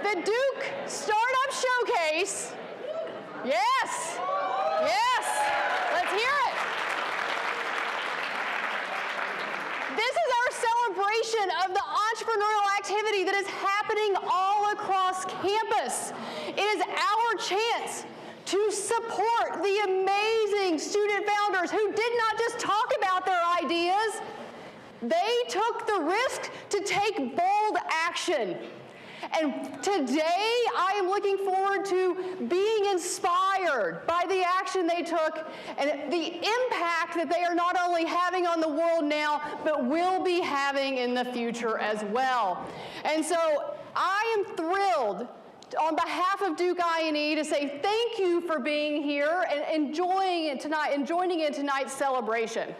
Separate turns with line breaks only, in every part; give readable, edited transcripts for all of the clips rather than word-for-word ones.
The Duke Startup Showcase. Yes. Yes. Let's hear it. This is our celebration of the entrepreneurial activity that is happening all across campus. It is our chance to support the amazing student founders who did not just talk about their ideas, they took the risk to take bold action. And today, I am looking forward to being inspired by the action they took and the impact that they are not only having on the world now, but will be having in the future as well. And so I am thrilled on behalf of Duke I&E to say thank you for being here and enjoying it tonight and joining in tonight's celebration.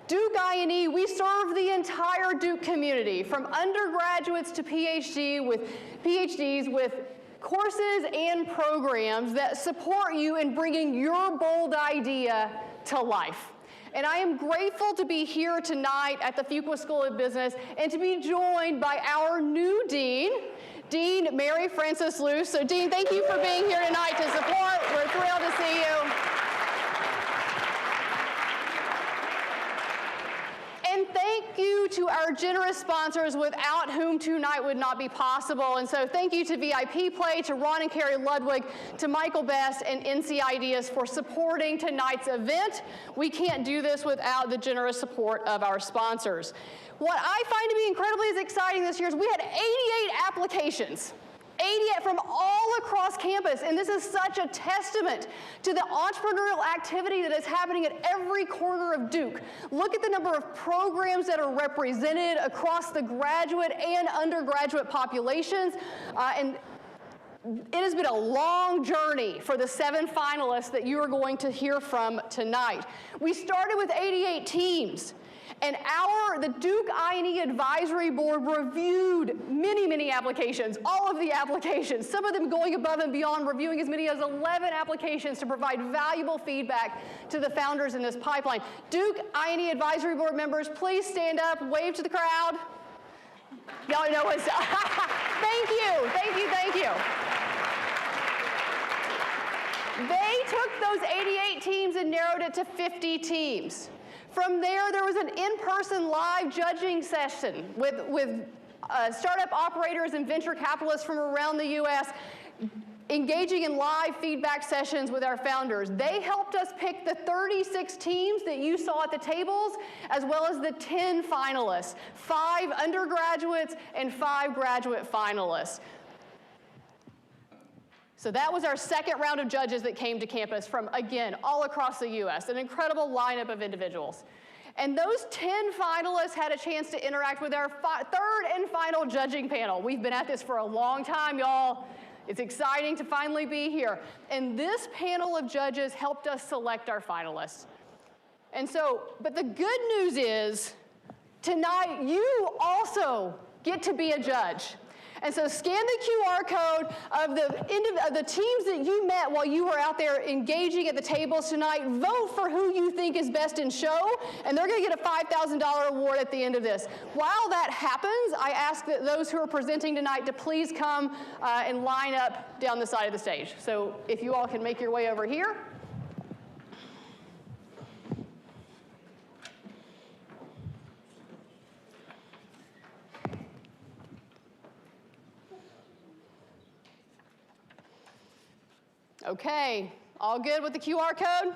Duke I&E, we serve the entire Duke community, from undergraduates to PhDs with courses and programs that support you in bringing your bold idea to life. And I am grateful to be here tonight at the Fuqua School of Business and to be joined by our new dean, Dean Mary Frances Luce. So Dean, thank you for being here tonight to support. We're thrilled to see you. And thank you to our generous sponsors without whom tonight would not be possible. And so thank you to VIP Play, to Ron and Carrie Ludwig, to Michael Best and NC Ideas for supporting tonight's event. We can't do this without the generous support of our sponsors. What I find to be incredibly exciting this year is we had 88 applications. 88 from all across campus, and this is such a testament to the entrepreneurial activity that is happening at every corner of Duke. Look at the number of programs that are represented across the graduate and undergraduate populations, and it has been a long journey for the 7 finalists that you are going to hear from tonight. We started with 88 teams. And the Duke I&E Advisory Board reviewed many applications, all of the applications, some of them going above and beyond, reviewing as many as 11 applications to provide valuable feedback to the founders in this pipeline. Duke I&E Advisory Board members, please stand up, wave to the crowd. Y'all know what's Thank you. They took those 88 teams and narrowed it to 50 teams. From there was an in-person live judging session with startup operators and venture capitalists from around the U.S. engaging in live feedback sessions with our founders. They helped us pick the 36 teams that you saw at the tables, as well as the 10 finalists, 5 undergraduates and 5 graduate finalists. So that was our second round of judges that came to campus from, again, all across the U.S., an incredible lineup of individuals. And those 10 finalists had a chance to interact with our third and final judging panel. We've been at this for a long time, y'all. It's exciting to finally be here. And this panel of judges helped us select our finalists. And so, but the good news is, tonight you also get to be a judge. And so scan the QR code of the teams that you met while you were out there engaging at the tables tonight. Vote for who you think is best in show, and they're going to get a $5,000 award at the end of this. While that happens, I ask that those who are presenting tonight to please come and line up down the side of the stage. So if you all can make your way over here. Okay, all good with the QR code?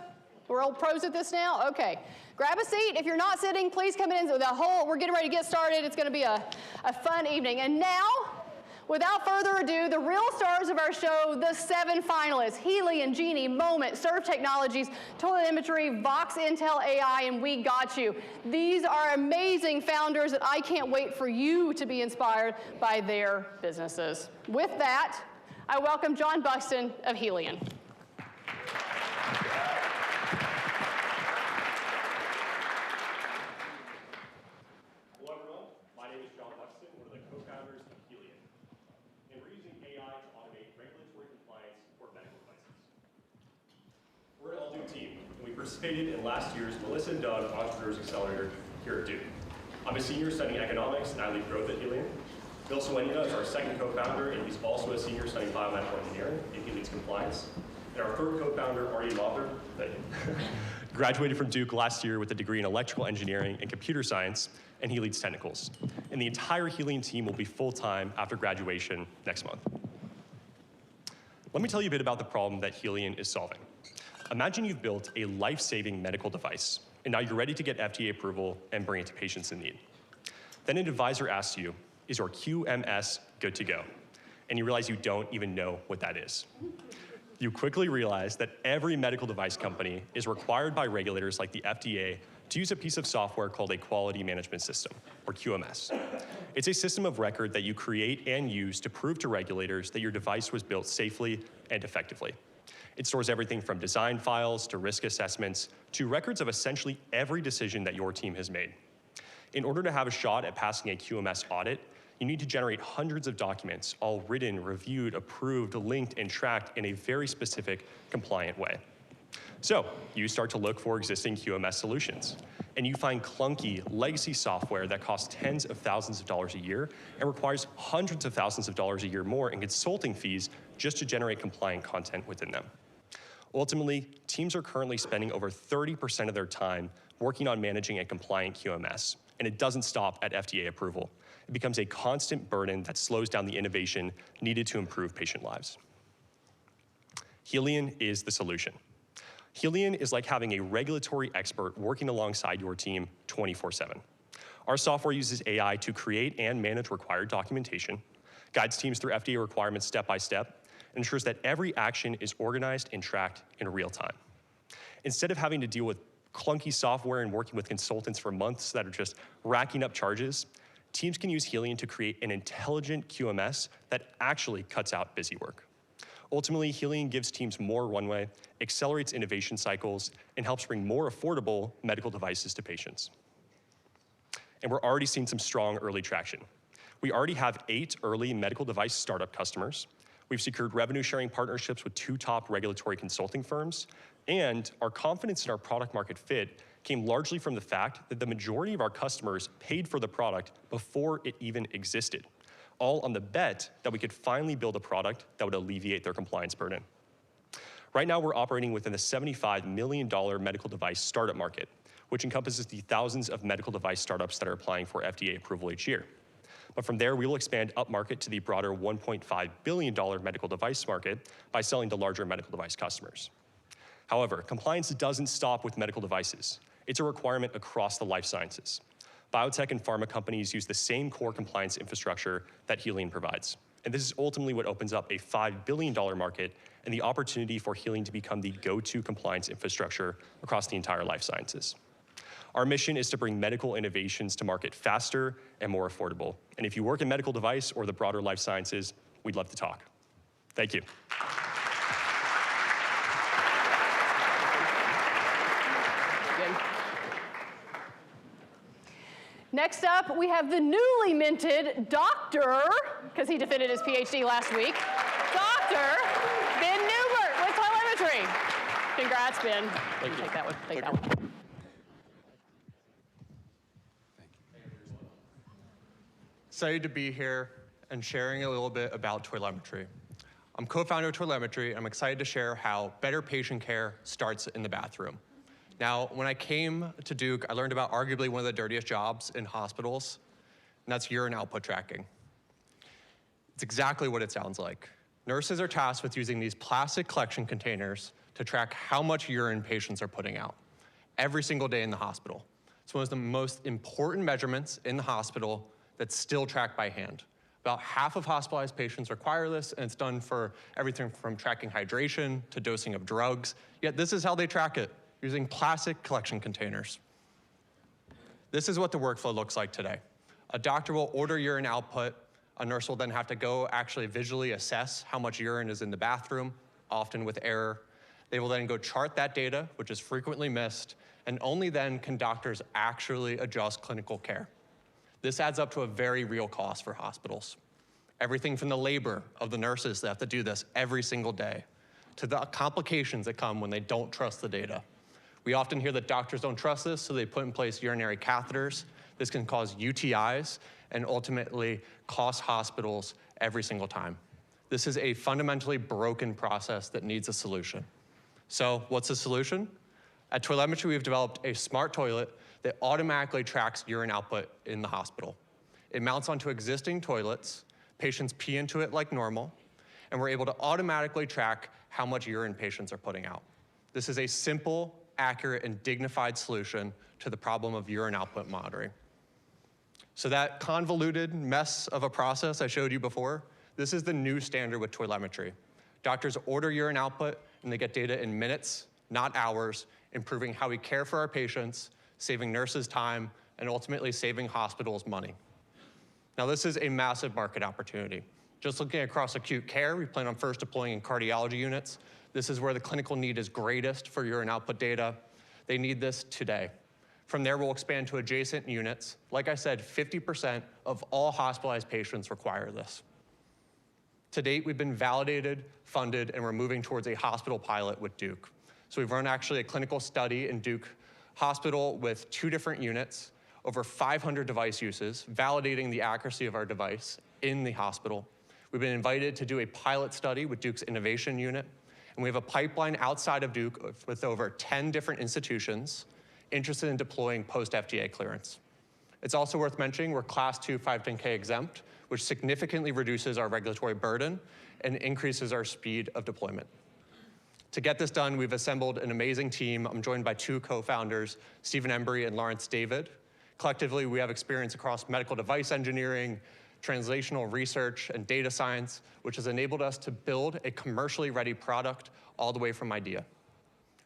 We're old pros at this now? Okay. Grab a seat. If you're not sitting, please come in. We're getting ready to get started. It's going to be a fun evening. And now, without further ado, the real stars of our show, the 7 finalists, Helion, Genie, Moment, Serve Technologies, Toilet Imagery, Vox Intel AI, and We Got You. These are amazing founders that I can't wait for you to be inspired by their businesses. With that, I welcome John Buxton of Helion.
Hello everyone, my name is John Buxton, one of the co-founders of Helion. And we're using AI to automate regulatory compliance for medical devices. We're an all-Duke team, and we participated in last year's Melissa and Doug Entrepreneurs Accelerator here at Duke. I'm a senior studying economics, and I lead growth at Helion. Bill Suenina is our second co-founder, and he's also a senior studying biomedical engineering, and he leads compliance. And our third co-founder, Artie Lauber, graduated from Duke last year with a degree in electrical engineering and computer science, and he leads technicals. And the entire Helion team will be full-time after graduation next month. Let me tell you a bit about the problem that Helion is solving. Imagine you've built a life-saving medical device, and now you're ready to get FDA approval and bring it to patients in need. Then an advisor asks you, is your QMS good to go? And you realize you don't even know what that is. You quickly realize that every medical device company is required by regulators like the FDA to use a piece of software called a quality management system, or QMS. It's a system of record that you create and use to prove to regulators that your device was built safely and effectively. It stores everything from design files to risk assessments to records of essentially every decision that your team has made. In order to have a shot at passing a QMS audit, you need to generate hundreds of documents, all written, reviewed, approved, linked, and tracked in a very specific, compliant way. So you start to look for existing QMS solutions, and you find clunky, legacy software that costs tens of thousands of dollars a year and requires hundreds of thousands of dollars a year more in consulting fees just to generate compliant content within them. Ultimately, teams are currently spending over 30% of their time working on managing a compliant QMS, and it doesn't stop at FDA approval. It becomes a constant burden that slows down the innovation needed to improve patient lives. Helion is the solution. Helion is like having a regulatory expert working alongside your team 24/7. Our software uses AI to create and manage required documentation, guides teams through FDA requirements step by step, and ensures that every action is organized and tracked in real time. Instead of having to deal with clunky software and working with consultants for months that are just racking up charges, teams can use Helion to create an intelligent QMS that actually cuts out busy work. Ultimately, Helion gives teams more runway, accelerates innovation cycles, and helps bring more affordable medical devices to patients. And we're already seeing some strong early traction. We already have 8 early medical device startup customers. We've secured revenue-sharing partnerships with 2 top regulatory consulting firms, and our confidence in our product market fit came largely from the fact that the majority of our customers paid for the product before it even existed, all on the bet that we could finally build a product that would alleviate their compliance burden. Right now, we're operating within the $75 million medical device startup market, which encompasses the thousands of medical device startups that are applying for FDA approval each year. But from there, we will expand upmarket to the broader $1.5 billion medical device market by selling to larger medical device customers. However, compliance doesn't stop with medical devices. It's a requirement across the life sciences. Biotech and pharma companies use the same core compliance infrastructure that Helion provides. And this is ultimately what opens up a $5 billion market and the opportunity for Helion to become the go-to compliance infrastructure across the entire life sciences. Our mission is to bring medical innovations to market faster and more affordable. And if you work in medical device or the broader life sciences, we'd love to talk. Thank you.
Next up, we have the newly minted Dr., because he defended his PhD last week, Dr. Ben Newbert with telemetry. Congrats, Ben.
Thank you.
Take that one. Take that one.
Excited to be here and sharing a little bit about telemetry. I'm co-founder of Telemetry, and I'm excited to share how better patient care starts in the bathroom. Now, when I came to Duke, I learned about arguably one of the dirtiest jobs in hospitals, and that's urine output tracking. It's exactly what it sounds like. Nurses are tasked with using these plastic collection containers to track how much urine patients are putting out every single day in the hospital. It's one of the most important measurements in the hospital that's still tracked by hand. About half of hospitalized patients require this, and it's done for everything from tracking hydration to dosing of drugs. Yet this is how they track it, using plastic collection containers. This is what the workflow looks like today. A doctor will order urine output. A nurse will then have to go actually visually assess how much urine is in the bathroom, often with error. They will then go chart that data, which is frequently missed, and only then can doctors actually adjust clinical care. This adds up to a very real cost for hospitals. Everything from the labor of the nurses that have to do this every single day, to the complications that come when they don't trust the data. We often hear that doctors don't trust this, so they put in place urinary catheters This can cause UTIs and ultimately cost hospitals every single time. This is a fundamentally broken process that needs a solution. So what's the solution? At Toiletmetry, we've developed a smart toilet that automatically tracks urine output in the hospital. It mounts onto existing toilets, patients pee into it like normal, and we're able to automatically track how much urine patients are putting out. This is a simple, accurate, and dignified solution to the problem of urine output monitoring. So that convoluted mess of a process I showed you before, this is the new standard with toiletmetry. Doctors order urine output, and they get data in minutes, not hours, improving how we care for our patients, saving nurses time, and ultimately saving hospitals money. Now, this is a massive market opportunity. Just looking across acute care, we plan on first deploying in cardiology units. This is where the clinical need is greatest for urine output data. They need this today. From there, we'll expand to adjacent units. Like I said, 50% of all hospitalized patients require this. To date, we've been validated, funded, and we're moving towards a hospital pilot with Duke. So we've run actually a clinical study in Duke Hospital with 2 different units, over 500 device uses, validating the accuracy of our device in the hospital. We've been invited to do a pilot study with Duke's innovation unit, and we have a pipeline outside of Duke with over 10 different institutions interested in deploying post-FDA clearance. It's also worth mentioning we're Class 2 510K exempt, which significantly reduces our regulatory burden and increases our speed of deployment. To get this done, we've assembled an amazing team. I'm joined by 2 co-founders, Stephen Embry and Lawrence David. Collectively, we have experience across medical device engineering, translational research, and data science, which has enabled us to build a commercially ready product all the way from idea.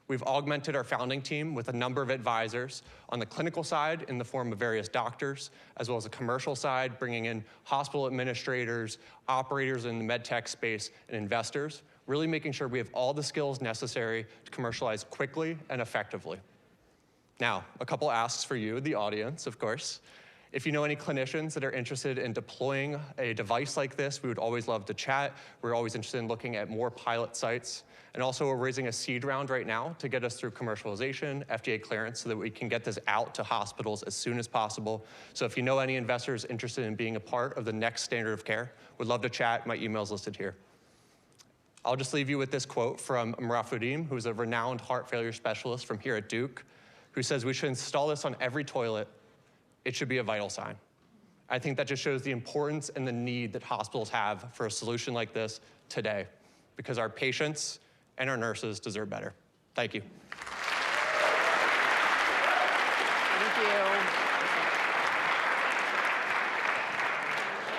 We've augmented our founding team with a number of advisors on the clinical side in the form of various doctors, as well as the commercial side, bringing in hospital administrators, operators in the med tech space, and investors, really making sure we have all the skills necessary to commercialize quickly and effectively. Now, a couple asks for you, the audience, of course. If you know any clinicians that are interested in deploying a device like this, we would always love to chat. We're always interested in looking at more pilot sites. And also, we're raising a seed round right now to get us through commercialization, FDA clearance, so that we can get this out to hospitals as soon as possible. So if you know any investors interested in being a part of the next standard of care, would love to chat. My email's listed here. I'll just leave you with this quote from Mrafudim, who's a renowned heart failure specialist from here at Duke, who says, "We should install this on every toilet. It should be a vital sign." I think that just shows the importance and the need that hospitals have for a solution like this today, because our patients and our nurses deserve better. Thank you.
Thank you.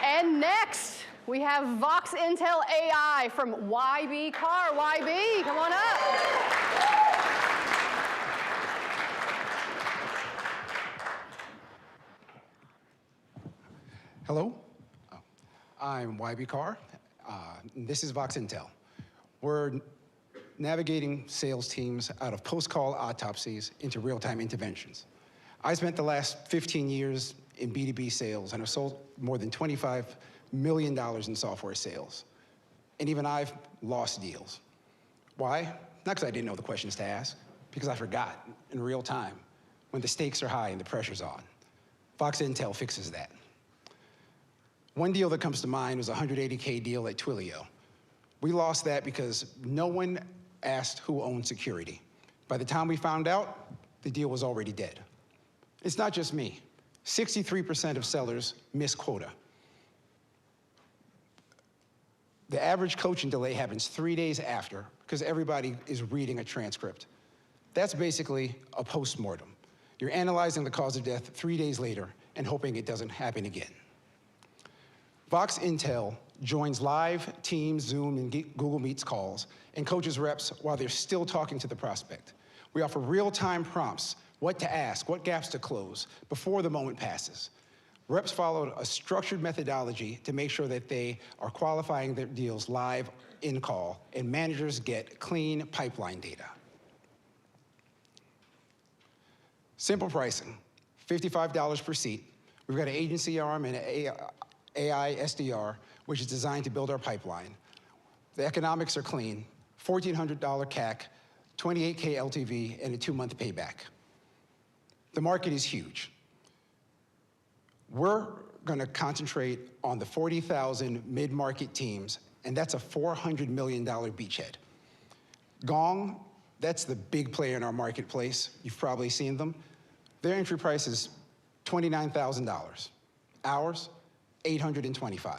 And next, we have Vox Intel AI from YB Carr. YB, come on up.
Hello, I'm YB Carr. This is Vox Intel. We're navigating sales teams out of post-call autopsies into real-time interventions. I spent the last 15 years in B2B sales and have sold more than $25 million in software sales. And even I've lost deals. Why? Not because I didn't know the questions to ask, because I forgot in real time when the stakes are high and the pressure's on. Vox Intel fixes that. One deal that comes to mind was a $180K deal at Twilio. We lost that because no one asked who owned security. By the time we found out, the deal was already dead. It's not just me. 63% of sellers miss quota. The average coaching delay happens 3 days after because everybody is reading a transcript. That's basically a postmortem. You're analyzing the cause of death 3 days later and hoping it doesn't happen again. Vox Intel joins live Teams, Zoom, and Google Meets calls and coaches reps while they're still talking to the prospect. We offer real-time prompts, what to ask, what gaps to close, before the moment passes. Reps followed a structured methodology to make sure that they are qualifying their deals live in call, and managers get clean pipeline data. Simple pricing, $55 per seat. We've got an agency arm and an AI SDR, which is designed to build our pipeline. The economics are clean, $1,400 CAC, 28K LTV, and a 2-month payback. The market is huge. We're going to concentrate on the 40,000 mid-market teams, and that's a $400 million beachhead. Gong, that's the big player in our marketplace. You've probably seen them. Their entry price is $29,000. Ours, $825.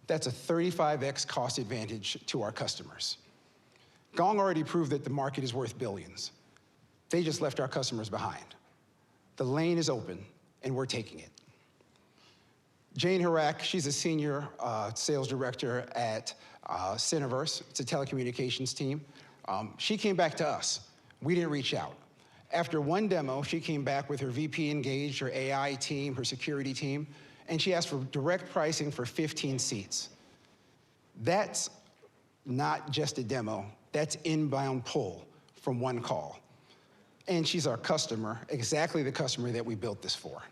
That's a 35x cost advantage to our customers. Gong already proved that the market is worth billions. They just left our customers behind. The lane is open, and we're taking it. Jane Harak, she's a senior sales director at Cineverse. It's a telecommunications team. She came back to us. We didn't reach out. After one demo, she came back with her VP Engaged, her AI team, her security team, and she asked for direct pricing for 15 seats. That's not just a demo. That's inbound pull from one call. And she's our customer, exactly the customer that we built this for.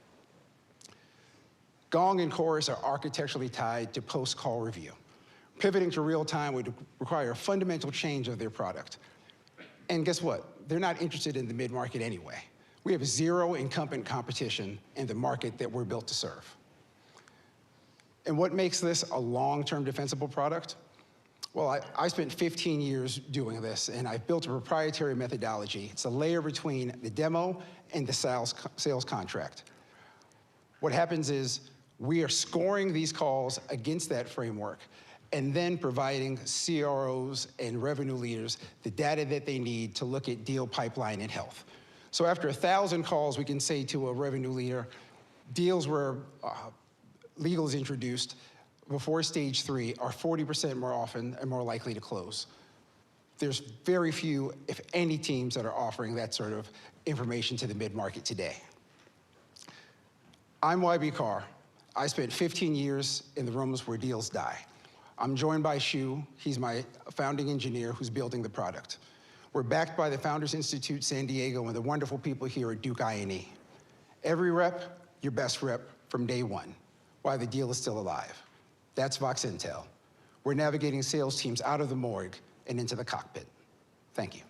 Gong and Chorus are architecturally tied to post-call review. Pivoting to real-time would require a fundamental change of their product. And guess what? They're not interested in the mid-market anyway. We have zero incumbent competition in the market that we're built to serve. And what makes this a long-term defensible product? Well, I spent 15 years doing this, and I've built a proprietary methodology. It's a layer between the demo and the sales contract. What happens is we are scoring these calls against that framework and then providing CROs and revenue leaders the data that they need to look at deal pipeline and health. So after 1,000 calls, we can say to a revenue leader, deals where legal is introduced before stage 3 are 40% more often and more likely to close. There's very few, if any, teams that are offering that sort of information to the mid-market today. I'm YB Carr. I spent 15 years in the rooms where deals die. I'm joined by Shu. He's my founding engineer who's building the product. We're backed by the Founders Institute San Diego and the wonderful people here at Duke I&E. Every rep, your best rep from day one, while the deal is still alive. That's Vox Intel. We're navigating sales teams out of the morgue and into the cockpit. Thank you.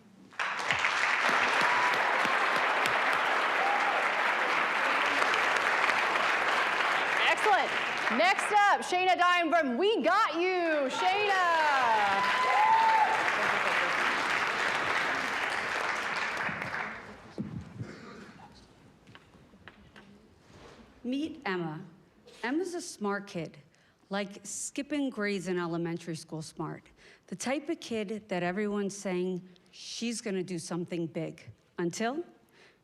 Excellent. Next up, Shayna Dime from We Got You. Shayna.
Meet Emma. Emma's a smart kid, like skipping grades in elementary school smart. The type of kid that everyone's saying she's gonna do something big until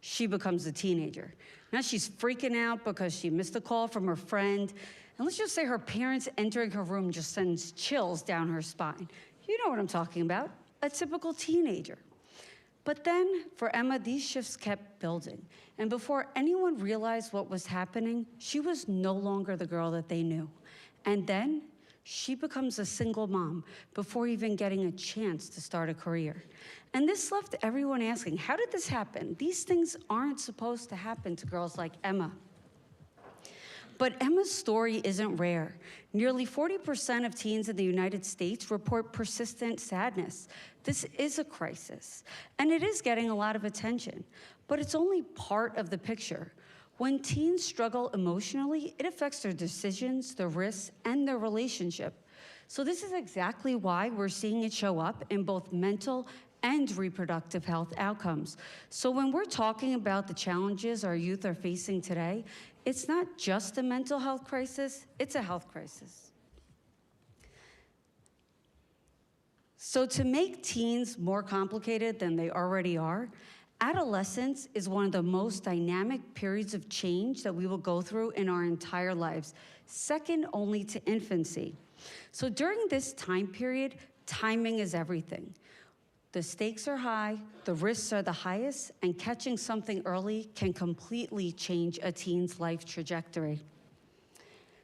she becomes a teenager. Now she's freaking out because she missed a call from her friend. And let's just say her parents entering her room just sends chills down her spine. You know what I'm talking about, a typical teenager. But then, for Emma, these shifts kept building. And before anyone realized what was happening, she was no longer the girl that they knew. And then, she becomes a single mom before even getting a chance to start a career. And this left everyone asking, how did this happen? These things aren't supposed to happen to girls like Emma. But Emma's story isn't rare. Nearly 40% of teens in the United States report persistent sadness. This is a crisis, and it is getting a lot of attention, but it's only part of the picture. When teens struggle emotionally, it affects their decisions, their risks, and their relationship. So this is exactly why we're seeing it show up in both mental and reproductive health outcomes. So when we're talking about the challenges our youth are facing today, it's not just a mental health crisis, it's a health crisis. So to make teens more complicated than they already are, adolescence is one of the most dynamic periods of change that we will go through in our entire lives, second only to infancy. So during this time period, timing is everything. The stakes are high, the risks are the highest, and catching something early can completely change a teen's life trajectory.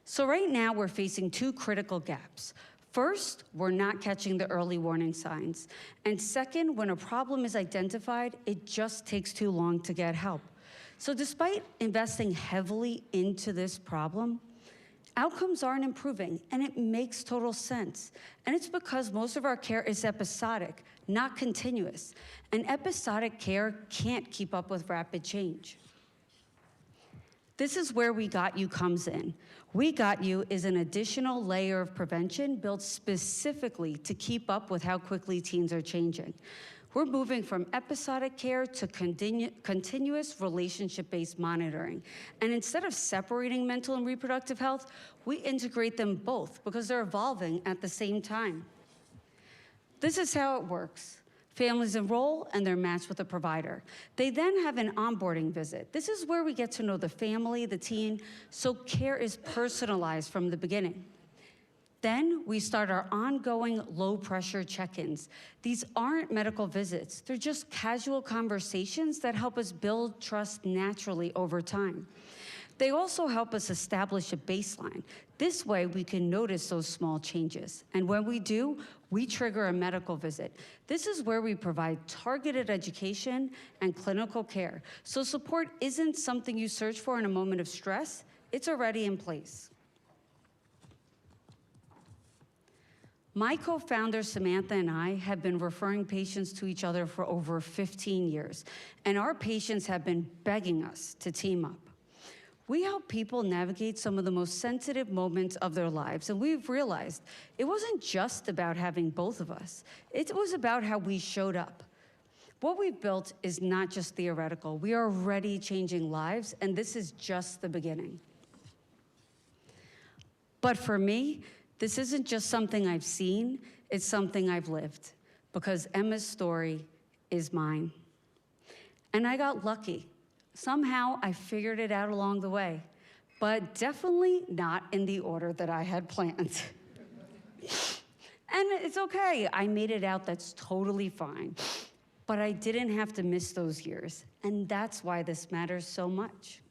So right now, we're facing two critical gaps. First, we're not catching the early warning signs. And second, when a problem is identified, it just takes too long to get help. So despite investing heavily into this problem, outcomes aren't improving, and it makes total sense. And it's because most of our care is episodic, not continuous. And episodic care can't keep up with rapid change. This is where We Got You comes in. We Got You is an additional layer of prevention built specifically to keep up with how quickly teens are changing. We're moving from episodic care to continuous relationship-based monitoring. And instead of separating mental and reproductive health, we integrate them both because they're evolving at the same time. This is how it works. Families enroll and they're matched with a provider. They then have an onboarding visit. This is where we get to know the family, the teen, so care is personalized from the beginning. Then we start our ongoing low-pressure check-ins. These aren't medical visits. They're just casual conversations that help us build trust naturally over time. They also help us establish a baseline. This way, we can notice those small changes. And when we do, we trigger a medical visit. This is where we provide targeted education and clinical care. So support isn't something you search for in a moment of stress. It's already in place. My co-founder, Samantha, and I have been referring patients to each other for over 15 years, and our patients have been begging us to team up. We help people navigate some of the most sensitive moments of their lives, and we've realized it wasn't just about having both of us. It was about how we showed up. What we've built is not just theoretical. We are already changing lives, and this is just the beginning. But for me, this isn't just something I've seen, it's something I've lived, because Emma's story is mine. And I got lucky. Somehow I figured it out along the way, but definitely not in the order that I had planned. And it's okay, I made it out, that's totally fine. But I didn't have to miss those years, and that's why this matters so much.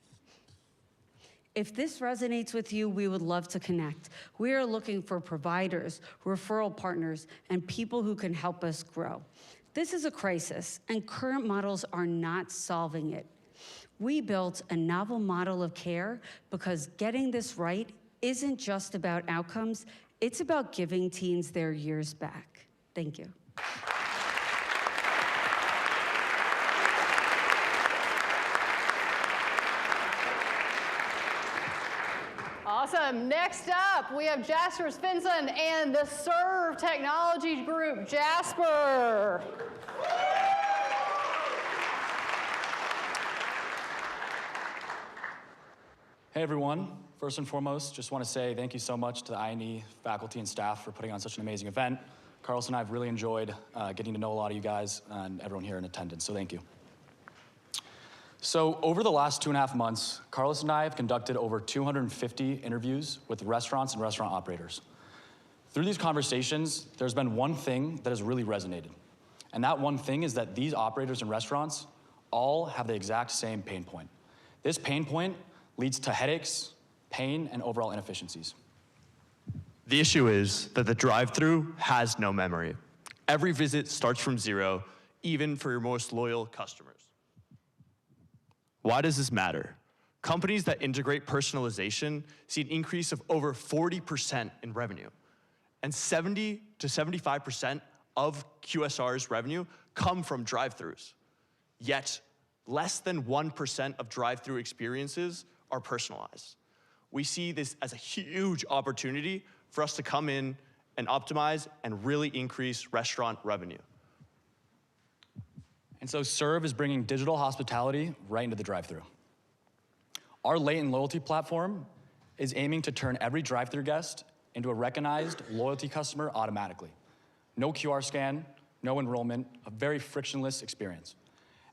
If this resonates with you, we would love to connect. We are looking for providers, referral partners, and people who can help us grow. This is a crisis, and current models are not solving it. We built a novel model of care because getting this right isn't just about outcomes, it's about giving teens their years back. Thank you.
Awesome. Next up, we have Jasper Svensson and the Serve Technology Group. Jasper.
Hey everyone, first and foremost, just want to say thank you so much to the INE faculty and staff for putting on such an amazing event. Carlos and I have really enjoyed getting to know a lot of you guys and everyone here in attendance, so thank you. So over the last 2.5 months, Carlos and I have conducted over 250 interviews with restaurants and restaurant operators. Through these conversations, there's been one thing that has really resonated. And that one thing is that these operators and restaurants all have the exact same pain point. This pain point leads to headaches, pain, and overall inefficiencies.
The issue is that the drive-thru has no memory. Every visit starts from zero, even for your most loyal customers. Why does this matter? Companies that integrate personalization see an increase of over 40% in revenue. And 70 to 75% of QSR's revenue come from drive-thrus. Yet, less than 1% of drive-thru experiences are personalized. We see this as a huge opportunity for us to come in and optimize and really increase restaurant revenue.
And so Serve is bringing digital hospitality right into the drive-thru. Our latent loyalty platform is aiming to turn every drive-thru guest into a recognized loyalty customer automatically. No QR scan, no enrollment, a very frictionless experience.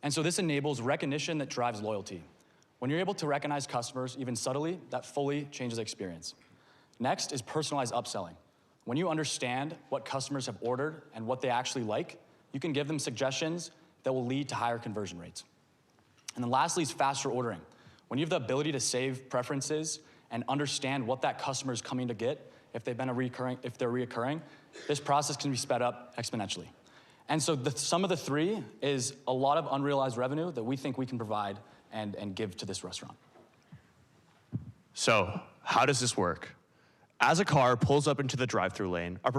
And so this enables recognition that drives loyalty. When you're able to recognize customers, even subtly, that fully changes the experience. Next is personalized upselling. When you understand what customers have ordered and what they actually like, you can give them suggestions that will lead to higher conversion rates. And then lastly is faster ordering. When you have the ability to save preferences and understand what that customer is coming to get, if they're reoccurring, this process can be sped up exponentially. And so the sum of the three is a lot of unrealized revenue that we think we can provide and give to this restaurant.
So, how does this work? As a car pulls up into the drive-thru lane, our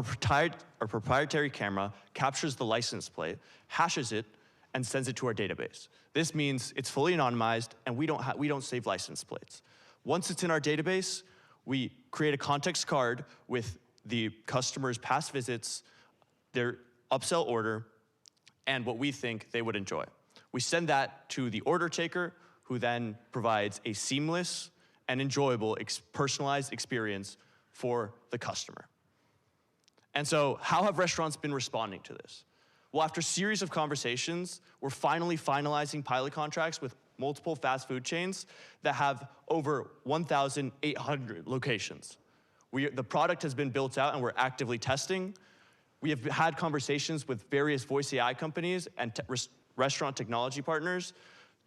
proprietary camera captures the license plate, hashes it, and sends it to our database. This means it's fully anonymized, and we don't save license plates. Once it's in our database, we create a context card with the customer's past visits, their upsell order, and what we think they would enjoy. We send that to the order taker, who then provides a seamless and enjoyable personalized experience for the customer. And so, how have restaurants been responding to this? Well, after a series of conversations, we're finally finalizing pilot contracts with multiple fast food chains that have over 1,800 locations. The product has been built out and we're actively testing. We have had conversations with various voice AI companies and restaurant technology partners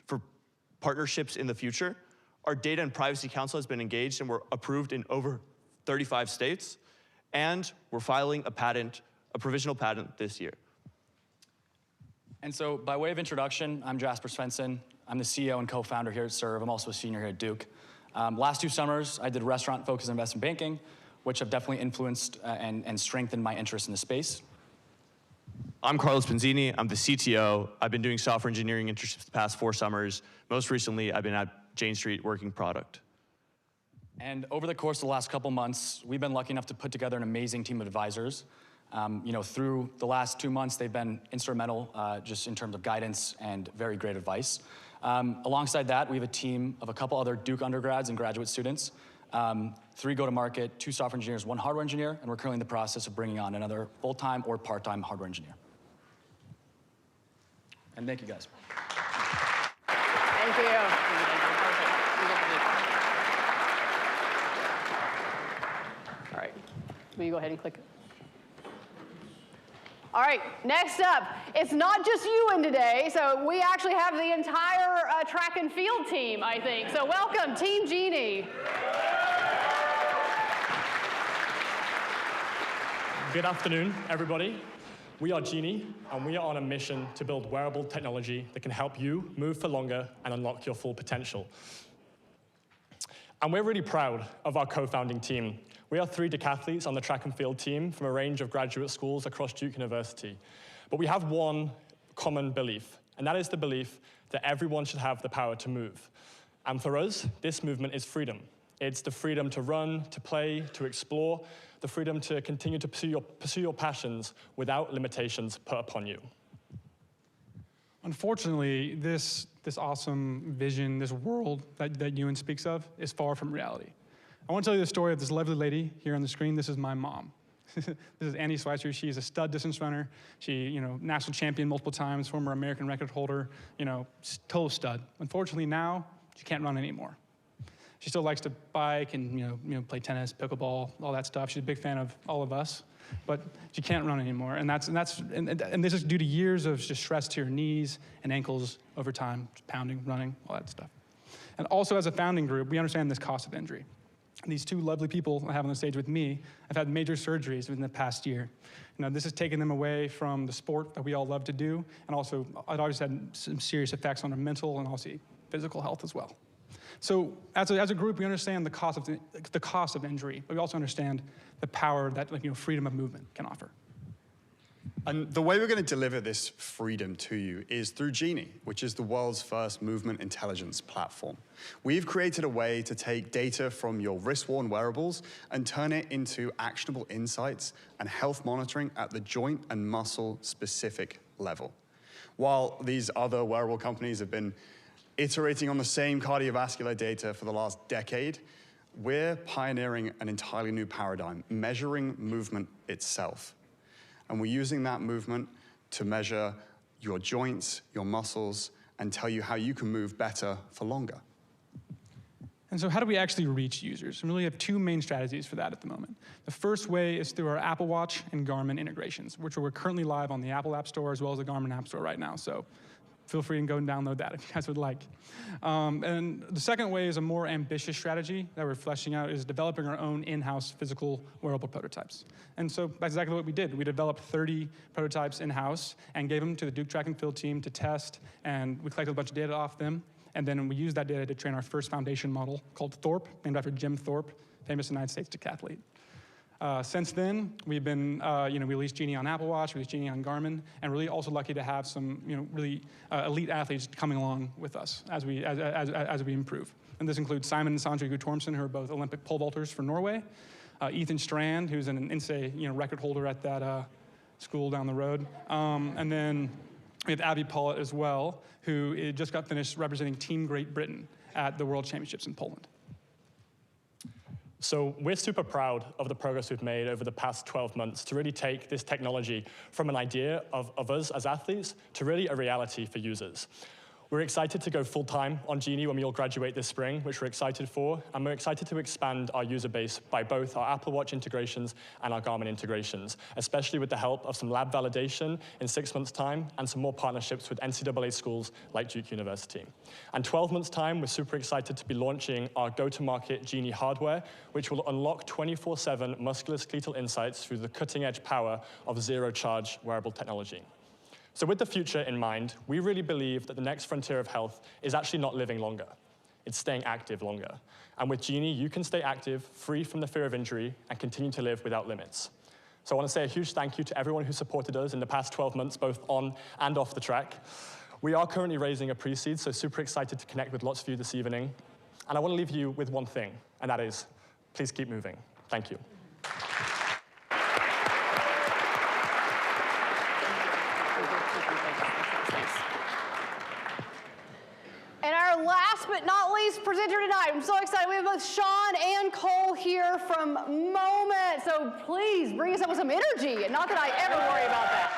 for partnerships in the future. Our Data and Privacy Council has been engaged and we're approved in over 35 states. And we're filing a provisional patent this year.
And so, by way of introduction, I'm Jasper Svensson. I'm the CEO and co-founder here at Serve. I'm also a senior here at Duke. Last 2 summers, I did restaurant-focused investment banking, which have definitely influenced and strengthened my interest in the space.
I'm Carlos Penzini. I'm the CTO. I've been doing software engineering internships the past 4 summers. Most recently, I've been at Jane Street working product.
And over the course of the last couple months, we've been lucky enough to put together an amazing team of advisors. Through the last 2 months, they've been instrumental just in terms of guidance and very great advice. Alongside that, we have a team of a couple other Duke undergrads and graduate students, 3 go-to-market, 2 software engineers, 1 hardware engineer, and we're currently in the process of bringing on another full-time or part-time hardware engineer. And thank you, guys.
Thank you. All right, will you go ahead and click it? All right, next up, it's not just you in today, so we actually have the entire track and field team, I think. So welcome, Team Genie.
Good afternoon, everybody. We are Genie, and we are on a mission to build wearable technology that can help you move for longer and unlock your full potential. And we're really proud of our co-founding team. We are 3 decathletes on the track and field team from a range of graduate schools across Duke University. But we have one common belief, and that is the belief that everyone should have the power to move. And for us, this movement is freedom. It's the freedom to run, to play, to explore, the freedom to continue to pursue your passions without limitations put upon you.
Unfortunately, this awesome vision, this world that Ewan speaks of, is far from reality. I want to tell you the story of this lovely lady here on the screen. This is my mom. This is Annie Schweitzer. She's a stud distance runner. She, national champion multiple times, former American record holder, total stud. Unfortunately, now she can't run anymore. She still likes to bike and play tennis, pickleball, all that stuff. She's a big fan of all of us, but she can't run anymore. And this is due to years of just stress to her knees and ankles over time, pounding, running, all that stuff. And also, as a founding group, we understand this cost of injury. These 2 lovely people I have on the stage with me have had major surgeries within the past year. This has taken them away from the sport that we all love to do, and also it always had some serious effects on their mental and also physical health as well. So as a group, we understand the cost of injury, but we also understand the power that freedom of movement can offer.
And the way we're going to deliver this freedom to you is through Genie, which is the world's first movement intelligence platform. We've created a way to take data from your wrist-worn wearables and turn it into actionable insights and health monitoring at the joint and muscle-specific level. While these other wearable companies have been iterating on the same cardiovascular data for the last decade, we're pioneering an entirely new paradigm, measuring movement itself. And we're using that movement to measure your joints, your muscles, and tell you how you can move better for longer.
And so how do we actually reach users? We really have 2 main strategies for that at the moment. The first way is through our Apple Watch and Garmin integrations, which we're currently live on the Apple App Store as well as the Garmin App Store right now. So feel free and go and download that if you guys would like. And the second way is a more ambitious strategy that we're fleshing out, is developing our own in-house physical wearable prototypes. And so that's exactly what we did. We developed 30 prototypes in-house and gave them to the Duke track and field team to test, and we collected a bunch of data off them, and then we used that data to train our first foundation model called Thorpe, named after Jim Thorpe, famous United States decathlete. Since then, we've been, we released Genie on Apple Watch, released Genie on Garmin, and really also lucky to have some, really elite athletes coming along with us as we improve. And this includes Simon and Sondre Guttormsen, who are both Olympic pole vaulters for Norway, Ethan Strand, who's an INSEE record holder at that school down the road, and then we have Abby Pollitt as well, who just got finished representing Team Great Britain at the World Championships in Poland.
So we're super proud of the progress we've made over the past 12 months to really take this technology from an idea of us as athletes to really a reality for users. We're excited to go full-time on Genie when we all graduate this spring, which we're excited for, and we're excited to expand our user base by both our Apple Watch integrations and our Garmin integrations, especially with the help of some lab validation in 6 months' time and some more partnerships with NCAA schools like Duke University. And 12 months' time, we're super excited to be launching our go-to-market Genie hardware, which will unlock 24/7 musculoskeletal insights through the cutting-edge power of zero-charge wearable technology. So with the future in mind, we really believe that the next frontier of health is actually not living longer. It's staying active longer. And with Genie, you can stay active, free from the fear of injury, and continue to live without limits. So I want to say a huge thank you to everyone who supported us in the past 12 months, both on and off the track. We are currently raising a pre-seed, so super excited to connect with lots of you this evening. And I want to leave you with one thing, and that is, please keep moving. Thank you.
And our last but not least presenter tonight, I'm so excited. We have both Sean and Cole here from Moment. So please bring us up with some energy. Not that I ever worry about that.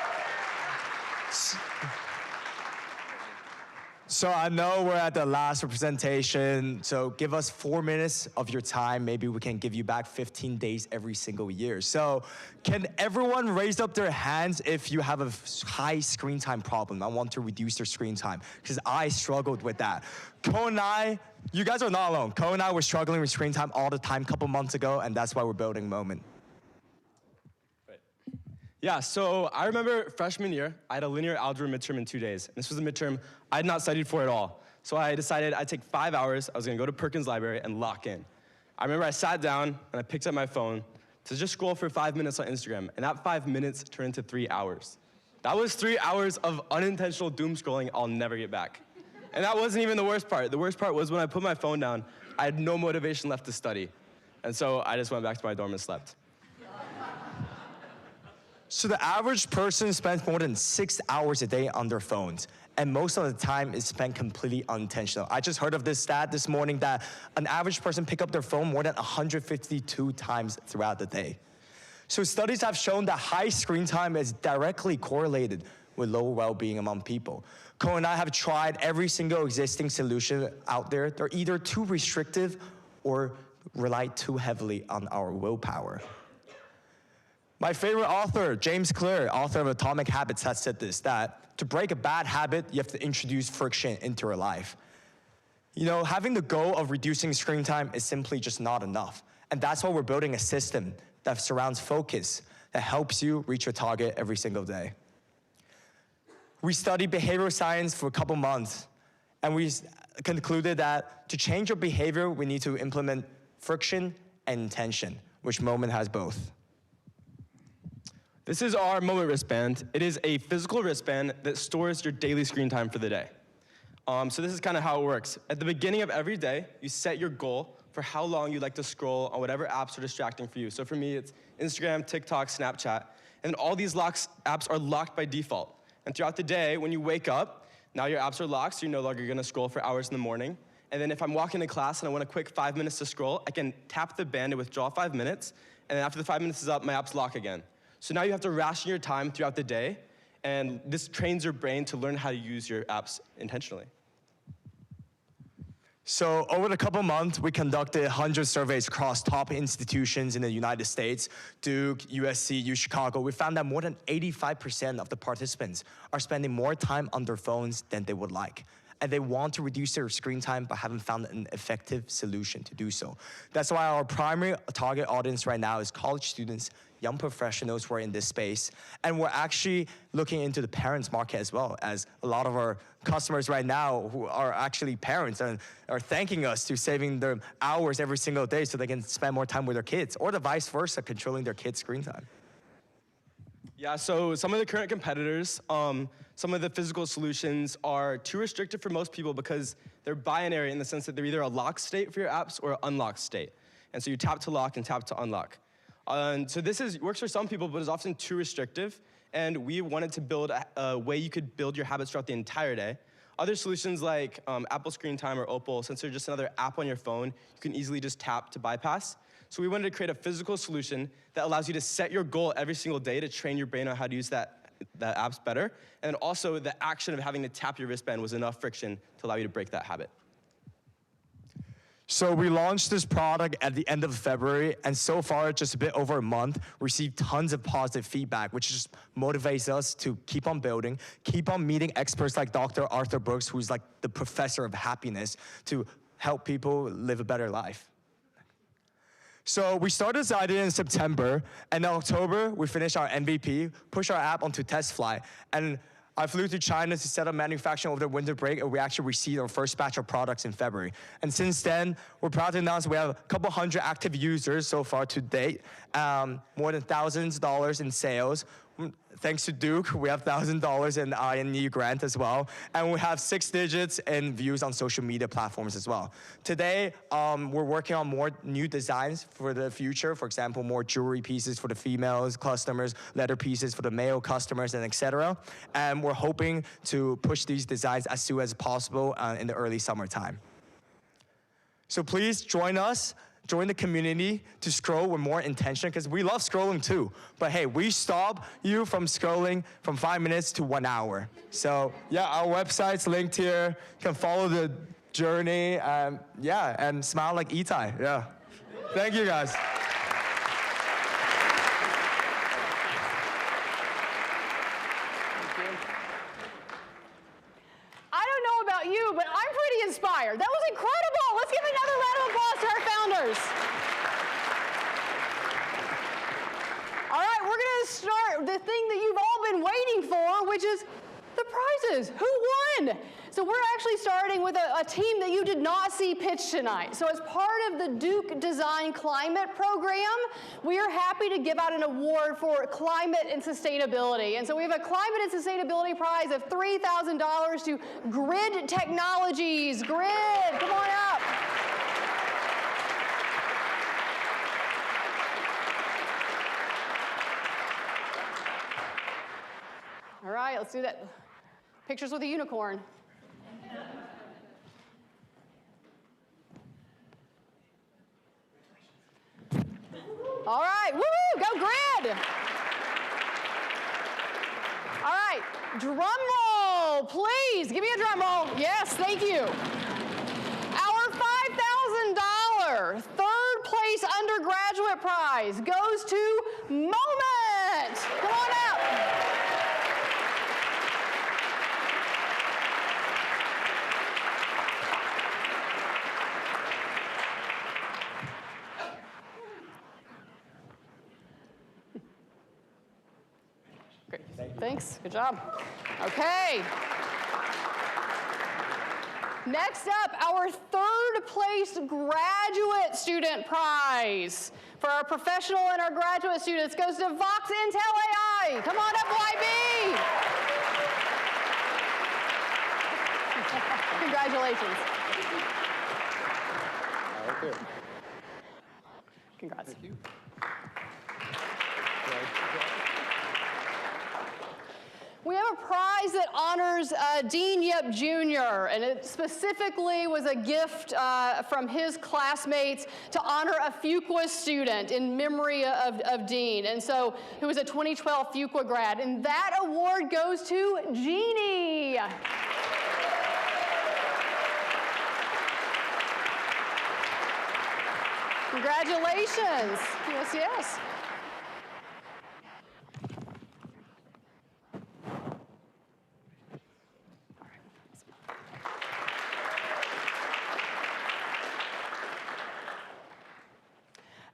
So I know we're at the last representation, so give us 4 minutes of your time. Maybe we can give you back 15 days every single year. So can everyone raise up their hands if you have a high screen time problem? I want to reduce your screen time, because I struggled with that. Cole and I, you guys are not alone. Cole and I were struggling with screen time all the time a couple months ago, and that's why we're building Moment.
Yeah, so I remember freshman year, I had a linear algebra midterm in 2 days. This was a midterm I had not studied for at all. So I decided I'd take 5 hours, I was gonna go to Perkins Library and lock in. I remember I sat down and I picked up my phone to just scroll for 5 minutes on Instagram, and that 5 minutes turned into 3 hours. That was 3 hours of unintentional doom scrolling I'll never get back. And that wasn't even the worst part. The worst part was when I put my phone down, I had no motivation left to study. And so I just went back to my dorm and slept.
So the average person spends more than 6 hours a day on their phones, and most of the time is spent completely unintentional. I just heard of this stat this morning that an average person pick up their phone more than 152 times throughout the day. So studies have shown that high screen time is directly correlated with low well-being among people. Cole and I have tried every single existing solution out there. They're either too restrictive or rely too heavily on our willpower. My favorite author, James Clear, author of Atomic Habits, has said this, that to break a bad habit, you have to introduce friction into your life. Having the goal of reducing screen time is simply just not enough. And that's why we're building a system that surrounds focus, that helps you reach your target every single day. We studied behavioral science for a couple months, and we concluded that to change your behavior, we need to implement friction and intention, which Moment has both.
This is our Moment wristband. It is a physical wristband that stores your daily screen time for the day. So this is kind of how it works. At the beginning of every day, you set your goal for how long you'd like to scroll on whatever apps are distracting for you. So for me, it's Instagram, TikTok, Snapchat. And all these apps are locked by default. And throughout the day, when you wake up, now your apps are locked, so you're no longer gonna scroll for hours in the morning. And then if I'm walking to class and I want a quick 5 minutes to scroll, I can tap the band and withdraw 5 minutes. And then after the 5 minutes is up, my apps lock again. So now you have to ration your time throughout the day, and this trains your brain to learn how to use your apps intentionally.
So over the couple months, we conducted 100 surveys across top institutions in the United States, Duke, USC, U Chicago. We found that more than 85% of the participants are spending more time on their phones than they would like. And they want to reduce their screen time but haven't found an effective solution to do so. That's why our primary target audience right now is college students, young professionals who are in this space. And we're actually looking into the parents market as well, as a lot of our customers right now who are actually parents and are thanking us to saving their hours every single day so they can spend more time with their kids, or the vice versa, controlling their kids' screen time.
Yeah, so some of the current competitors, some of the physical solutions are too restrictive for most people because they're binary in the sense that they're either a lock state for your apps or an unlock state. And so you tap to lock and tap to unlock. So this works for some people, but is often too restrictive. And we wanted to build a way you could build your habits throughout the entire day. Other solutions like Apple Screen Time or Opal, since they're just another app on your phone, you can easily just tap to bypass. So we wanted to create a physical solution that allows you to set your goal every single day to train your brain on how to use that apps better. And also the action of having to tap your wristband was enough friction to allow you to break that habit.
So we launched this product at the end of February, and so far, just a bit over a month, received tons of positive feedback, which just motivates us to keep on building, keep on meeting experts like Dr. Arthur Brooks, who's like the professor of happiness, to help people live a better life. So we started this idea in September, and in October, we finished our MVP, pushed our app onto test flight, and I flew to China to set up manufacturing over the winter break, and we actually received our first batch of products in February. And since then, we're proud to announce we have a couple hundred active users so far to date, more than $1,000 in sales. Thanks to Duke, we have $1,000 in INE grant as well. And we have 6 digits in views on social media platforms as well. Today, we're working on more new designs for the future. For example, more jewelry pieces for the females customers, leather pieces for the male customers, and etc. And we're hoping to push these designs as soon as possible in the early summertime. So please join us. Join the community to scroll with more intention, because we love scrolling too. But hey, we stop you from scrolling from 5 minutes to 1 hour. So yeah, our website's linked here. You can follow the journey, yeah, and smile like Itai, yeah. Thank you guys.
I don't know about you, but I'm pretty inspired. That was incredible. Let's give another round of applause to our founders. All right, we're going to start the thing that you've all been waiting for, which is the prizes. Who won? So we're actually starting with a team that you did not see pitch tonight. So as part of the Duke Design Climate Program, we are happy to give out an award for climate and sustainability. And so we have a climate and sustainability prize of $3,000 to Grid Technologies. Grid, come on up. All right, let's do that. Pictures with a unicorn. All right, woo, go Grid. All right, drum roll, please. Give me a drum roll. Yes, thank you. Our $5,000 third place undergraduate prize goes to Moment. Come on up. Great. Thanks. Good job. Okay. Next up, our third place graduate student prize for our professional and our graduate students goes to Vox Intel AI. Come on up, YB. Congratulations.
Okay.
Congrats.
Thank you.
We have a prize that honors Dean Yip Jr., and it specifically was a gift from his classmates to honor a Fuqua student in memory of Dean, and so who was a 2012 Fuqua grad, and that award goes to Jeannie. Congratulations. Yes, yes.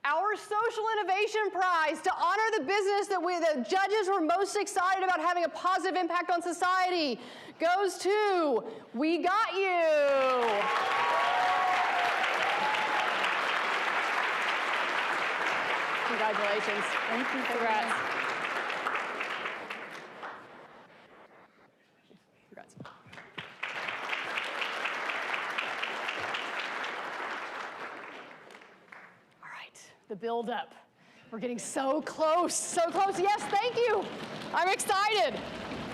Our Social Innovation Prize to honor the business that the judges were most excited about having a positive impact on society goes to We Got You. Congratulations.
Thank you.
Congrats. Congrats. All right, the build-up. We're getting so close, so close. Yes, thank you. I'm excited.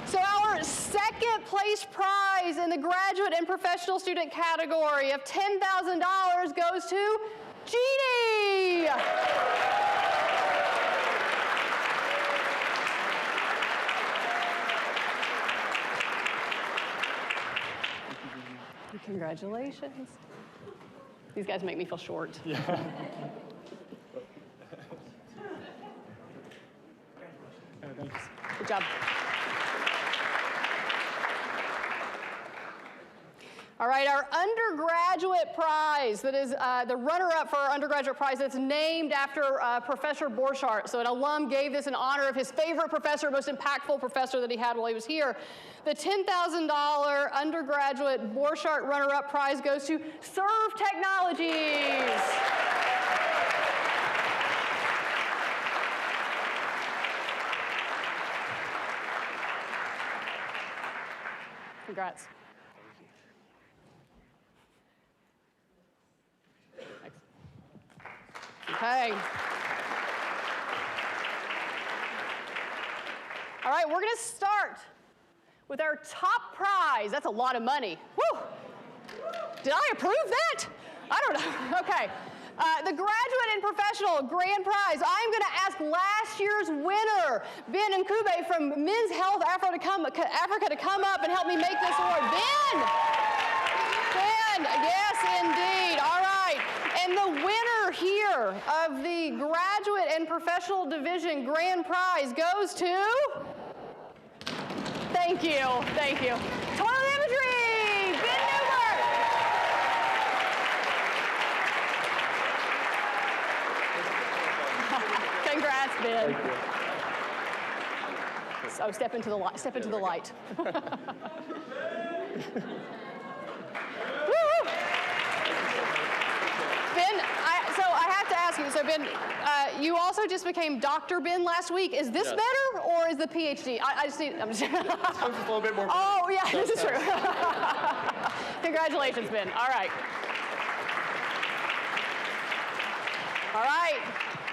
So our second place prize in the graduate and professional student category of $10,000 goes to Jeannie. Congratulations. These guys make me feel short. Yeah. Good job. All right, our undergraduate prize, that is the runner-up for our undergraduate prize that's named after Professor Borchardt. So an alum gave this in honor of his favorite professor, most impactful professor that he had while he was here. The $10,000 undergraduate Borchardt runner-up prize goes to Serve Technologies. Congrats. Okay. All right, we're going to start with our top prize. That's a lot of money. Woo! Did I approve that? I don't know. Okay. The graduate and professional grand prize. I'm going to ask last year's winner, Ben and Kube from Men's Health Africa, to come up and help me make this award. Ben! Ben, yes, indeed. All right. And the winner here of the graduate and professional division grand prize goes to, thank you, toilet imagery, Ben Newberg. Congrats, Ben. So step into the light, step into the light. Ben, so I have to ask you, so Ben, you also just became Dr. Ben last week. Is this better or is the PhD? I'm just a
little bit more.
Oh, yeah, this is true. Congratulations, Ben. All right. All right.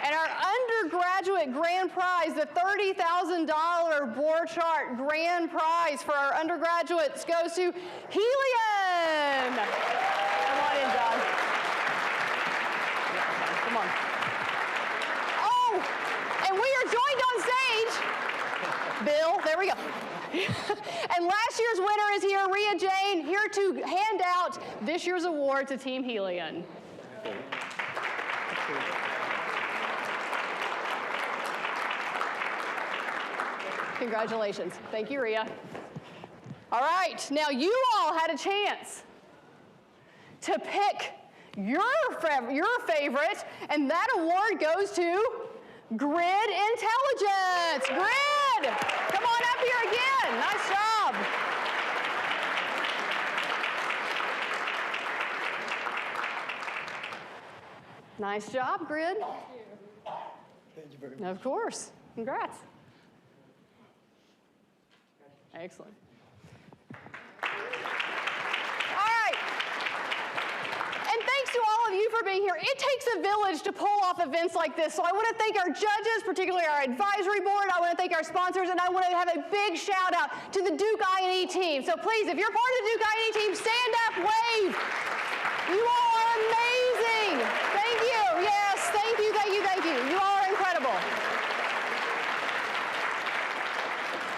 And our undergraduate grand prize, the $30,000 Borchardt grand prize for our undergraduates goes to Helium. Come on in, John. Come on. Oh, and we are joined on stage. Bill, there we go. And last year's winner is here, Rhea Jane, here to hand out this year's award to Team Helium. Congratulations. Thank you, Rhea. All right, now you all had a chance to pick your favorite, and that award goes to Grid Intelligence. Grid, come on up here again. Nice job. Nice job, Grid.
Thank you very much.
Of course. Congrats. Excellent. All right. And thanks to all of you for being here. It takes a village to pull off events like this. So I want to thank our judges, particularly our advisory board. I want to thank our sponsors, and I want to have a big shout out to the Duke I&E team. So please, if you're part of the Duke I&E team, stand up, wave. You all are amazing. Thank you. Yes, thank you, thank you, thank you. You all are incredible.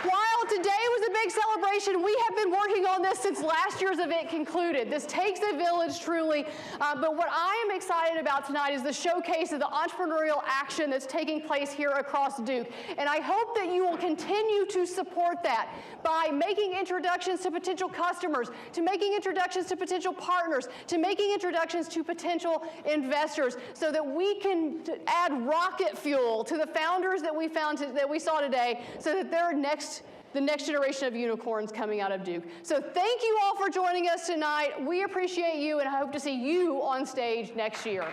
While today was a big big celebration. We have been working on this since last year's event concluded. This takes a village, truly. But what I am excited about tonight is the showcase of the entrepreneurial action that's taking place here across Duke. And I hope that you will continue to support that by making introductions to potential customers, to making introductions to potential partners, to making introductions to potential investors, so that we can add rocket fuel to the founders that we saw today, so that they're the next generation of unicorns coming out of Duke. So thank you all for joining us tonight. We appreciate you, and I hope to see you on stage next year.